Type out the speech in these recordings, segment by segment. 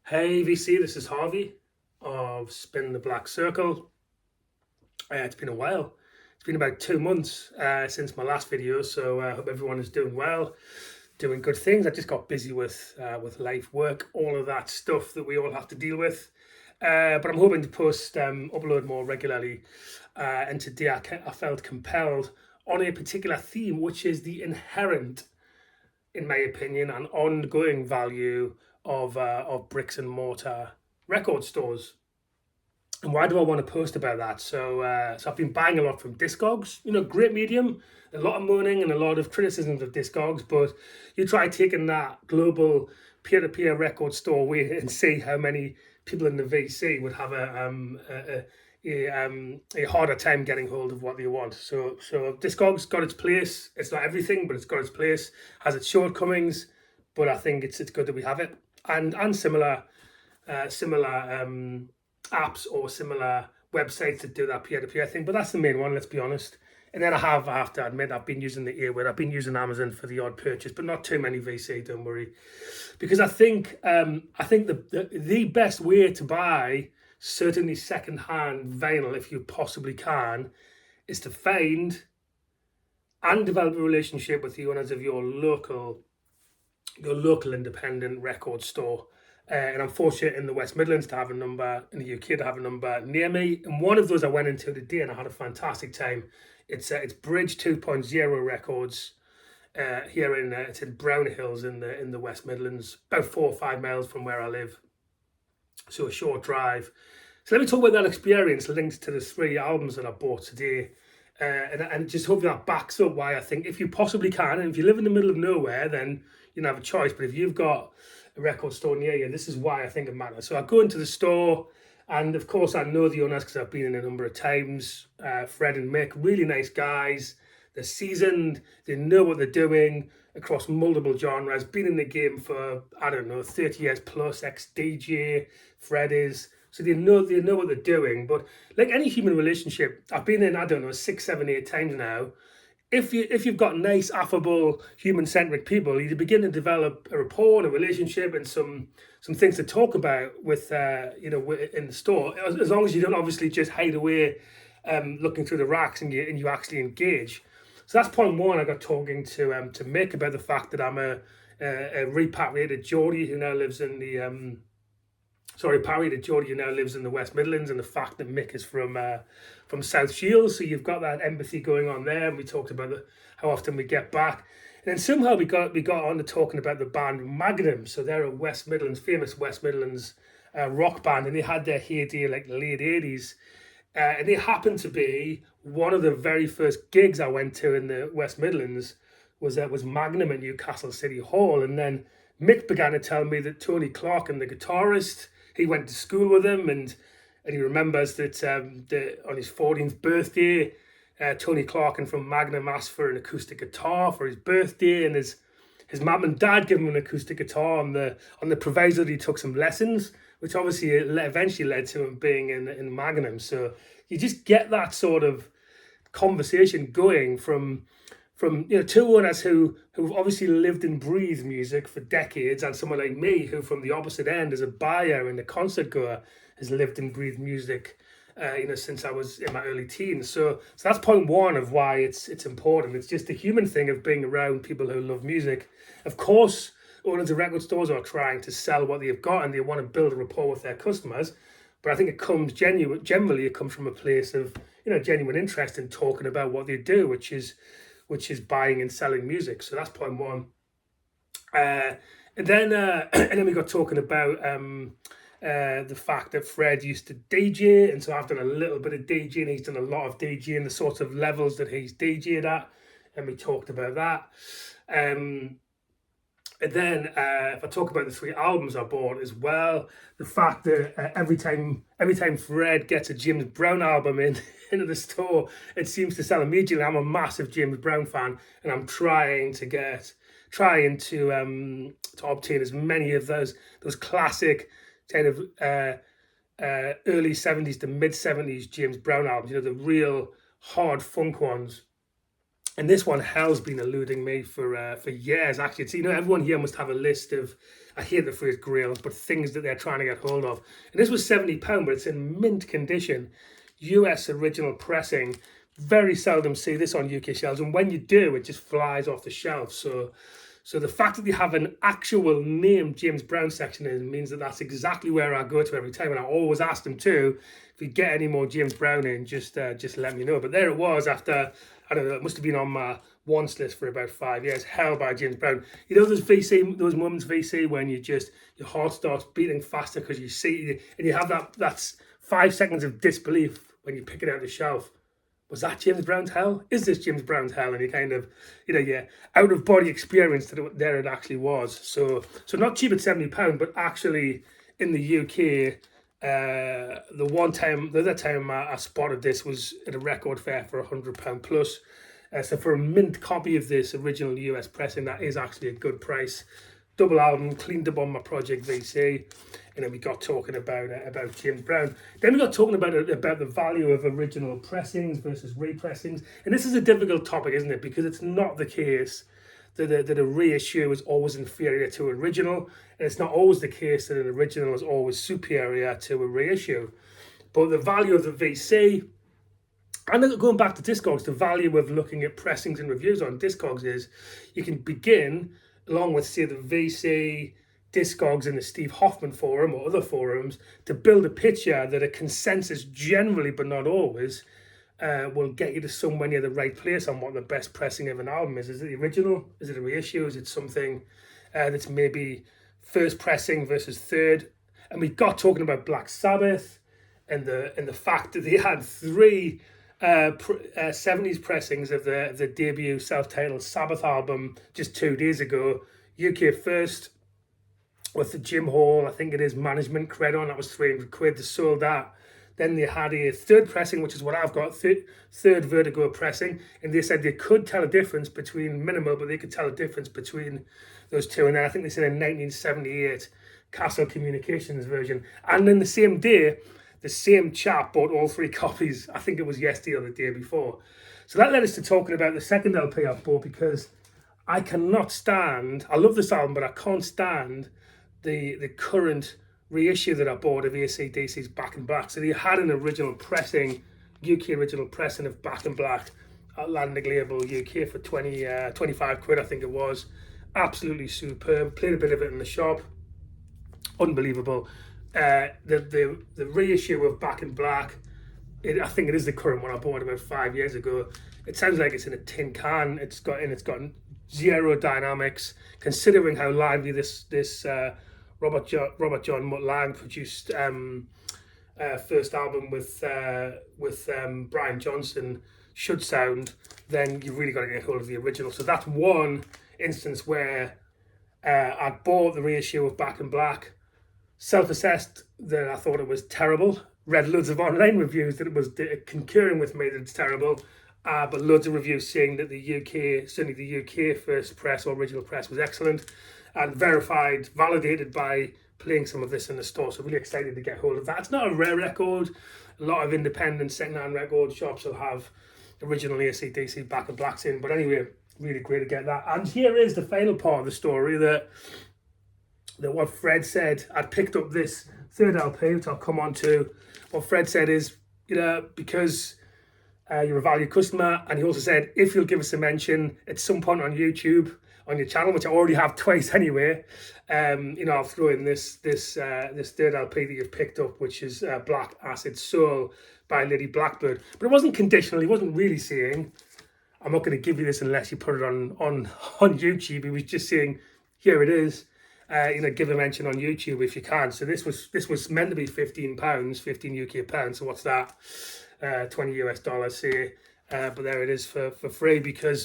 Hey VC, this is Harvey of Spin the Black Circle. It's been a while. It's been about 2 months since my last video, so I hope everyone is doing well, doing good things. I just got busy with life, work, all of that stuff that we all have to deal with. But I'm hoping to upload more regularly. And today I felt compelled on a particular theme, which is the inherent, in my opinion, and ongoing value of bricks and mortar record stores. And why do I want to post about that? So I've been buying a lot from Discogs. Great medium. A lot of moaning and a lot of criticisms of Discogs, but you try taking that global peer-to-peer record store away and see how many people in the VC would have a harder time getting hold of what they want. So Discogs got its place. It's not everything, but it's got its place. Has its shortcomings, but I think it's good that we have it. And similar apps or similar websites that do that peer-to-peer thing, but that's the main one, let's be honest. And then I have to admit, I've been using the Airware, I've been using Amazon for the odd purchase, but not too many VC, don't worry. Because I think the best way to buy certainly second-hand vinyl, if you possibly can, is to find and develop a relationship with the owners of your local independent record store. And I'm fortunate in the West Midlands to have a number, in the UK to have a number near me. And one of those I went into today and I had a fantastic time. It's Bridge 2.0 Records here it's in Brown Hills in the West Midlands, about 4 or 5 miles from where I live. So a short drive. So let me talk about that experience linked to the 3 albums that I bought today. And just hopefully that backs up why I think if you possibly can, and if you live in the middle of nowhere, then you don't have a choice. But if you've got a record store near you, this is why I think it matters. So I go into the store, and of course I know the owners because I've been in a number of times. Fred and Mick, really nice guys. They're seasoned. They know what they're doing across multiple genres. Been in the game for, I don't know, 30 years plus. Ex-DJ, Fred is. So they know what they're doing. But like any human relationship, I've been in, I don't know, 6, 7, 8 times now. If you've got nice, affable, human-centric people, you begin to develop a rapport and a relationship and some things to talk about with in the store. As long as you don't obviously just hide away, looking through the racks and you actually engage. So that's point one. I got talking to Mick about the fact that I'm a repatriated Geordie who now lives in the Parry to Geordie who now lives in the West Midlands, and the fact that Mick is from South Shields, so you've got that empathy going on there. And we talked about how often we get back, and then somehow we got on to talking about the band Magnum. So they're a West Midlands, famous West Midlands rock band, and they had their heyday like the late 80s. And they happened to be one of the very first gigs I went to in the West Midlands was Magnum at Newcastle City Hall. And then Mick began to tell me that Tony Clark and the guitarist, he went to school with him, and he remembers that on his 14th birthday, Tony Clark and from Magnum asked for an acoustic guitar for his birthday, and his mum and dad gave him an acoustic guitar on the proviso that he took some lessons, which obviously eventually led to him being in Magnum. So you just get that sort of conversation going from two owners who've obviously lived and breathed music for decades, and someone like me who from the opposite end as a buyer and a concert goer has lived and breathed music since I was in my early teens. So that's point one of why it's important. It's just the human thing of being around people who love music. Of course, owners of record stores are trying to sell what they've got and they want to build a rapport with their customers. But I think it comes generally it comes from a place of genuine interest in talking about what they do, which is buying and selling music. So that's point one. And then we got talking about the fact that Fred used to DJ, and so I've done a little bit of DJing. He's done a lot of DJing, the sorts of levels that he's DJed at, and we talked about that. And then if I talk about the 3 albums I bought as well, the fact that every time Fred gets a James Brown album into the store, it seems to sell immediately. I'm a massive James Brown fan, and I'm trying to obtain as many of those classic kind of early 70s to mid 70s James Brown albums, the real hard funk ones. And this one, hell's been eluding me for years. Actually, everyone here must have a list of I hate the phrase grails, but things that they're trying to get hold of. And this was £70, but it's in mint condition. US original pressing. Very seldom see this on UK shelves, and when you do, it just flies off the shelf. So the fact that they have an actual named James Brown section in means that that's exactly where I go to every time. And I always ask them too, if you get any more James Brown in, just let me know. But there it was after, I don't know, it must have been on my wants list for about 5 years. Hell by James Brown. You know those VC, those moments VC when you just, your heart starts beating faster because you see, and you have that's 5 seconds of disbelief when you pick it out of the shelf. Was that James Brown's Hell? Is this James Brown's Hell? And you kind of, yeah, out of body experience that there it actually was. So not cheap at £70, but actually in the UK, the other time I spotted this was at a record fair for £100 plus. So for a mint copy of this original US pressing, that is actually a good price. Double album, cleaned up on my Project VC, and then we got talking about James Brown. Then we got talking about the value of original pressings versus repressings, and this is a difficult topic, isn't it? Because it's not the case that a reissue is always inferior to original, and it's not always the case that an original is always superior to a reissue. But the value of the VC, and going back to Discogs, the value of looking at pressings and reviews on Discogs is you can begin, along with, say, the VC, Discogs, and the Steve Hoffman forum or other forums, to build a picture that a consensus generally, but not always, will get you to somewhere near the right place on what the best pressing of an album is. Is it the original? Is it a reissue? Is it something that's maybe first pressing versus third? And we got talking about Black Sabbath and the fact that they had 3 70s pressings of the debut self-titled Sabbath album just 2 days ago. UK first with the Jim Hall, I think it is, management cred on, that was £300. They sold that. Then they had a third pressing, which is what I've got, third Vertigo pressing, and they said they could tell a difference between minimal, but they could tell a difference between those two. And then I think they said in 1978 Castle Communications version. And then the same day, the same chap bought all 3 copies. I think it was yesterday or the day before. So that led us to talking about the second LP I bought, because I cannot stand, I love this album, but I can't stand the current reissue that I bought of AC/DC's Back in Black. So they had an original pressing, UK original pressing of Back in Black, Atlantic label UK for 25 quid, I think it was. Absolutely superb. Played a bit of it in the shop. Unbelievable. The reissue of Back in Black, I think it is the current one I bought about 5 years ago. It sounds like it's in a tin can. It's got zero dynamics, considering how lively this Robert John Mutt Lange produced first album with Brian Johnson should sound. Then you've really got to get hold of the original. So that's one instance where I bought the reissue of Back in Black, self-assessed that I thought it was terrible, read loads of online reviews that it was concurring with me that it's terrible, but loads of reviews saying that the UK, certainly the UK first press or original press, was excellent, and verified, validated by playing some of this in the store. So really excited to get hold of that. It's not a rare record. A lot of independent second-hand record shops will have original AC/DC Back in Blacks in, but anyway, really great to get that. And here is the final part of the story, that what Fred said. I picked up this third LP, which I'll come on to. What Fred said is, because you're a valued customer, and he also said, if you'll give us a mention at some point on YouTube, on your channel, which I already have twice anyway, I'll throw in this third LP that you've picked up, which is Black Acid Soul by Lady Blackbird. But it wasn't conditional. He wasn't really saying, I'm not going to give you this unless you put it on YouTube. He was just saying, here it is. Give a mention on YouTube if you can. So this was meant to be £15, 15 UK pounds. So what's that? $20 US, say. But there it is for free,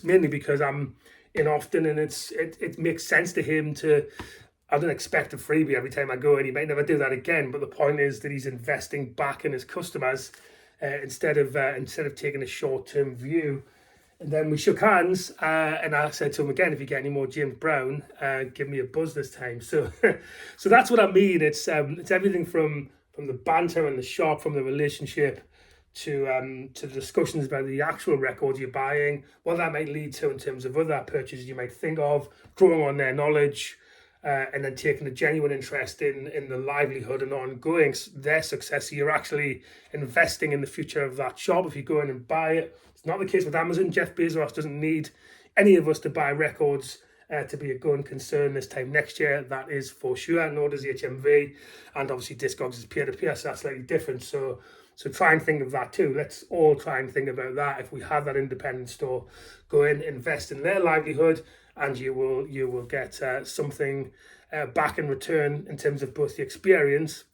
mainly because I'm in often, and it makes sense to him to. I don't expect a freebie every time I go, and he might never do that again. But the point is that he's investing back in his customers instead of taking a short-term view. And then we shook hands, and I said to him again, if you get any more James Brown, give me a buzz this time. So so that's what I mean. It's everything from the banter in the shop, from the relationship, to the discussions about the actual records you're buying, what that might lead to in terms of other purchases you might think of, drawing on their knowledge, and then taking a genuine interest in the livelihood and ongoing their success. So you're actually investing in the future of that shop if you go in and buy it. It's not the case with Amazon. Jeff Bezos doesn't need any of us to buy records to be a going concern this time next year. That is for sure. Nor does HMV, and obviously Discogs is peer-to-peer, so that's slightly different. So try and think of that too. Let's all try and think about that. If we have that independent store, go in, invest in their livelihood, and you will get something back in return in terms of both the experience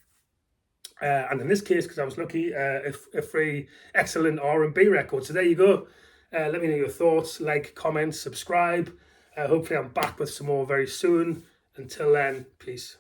and in this case, because I was lucky, a free excellent R&B record. So there you go. Let me know your thoughts. Like, comment, subscribe. Hopefully I'm back with some more very soon. Until then, peace.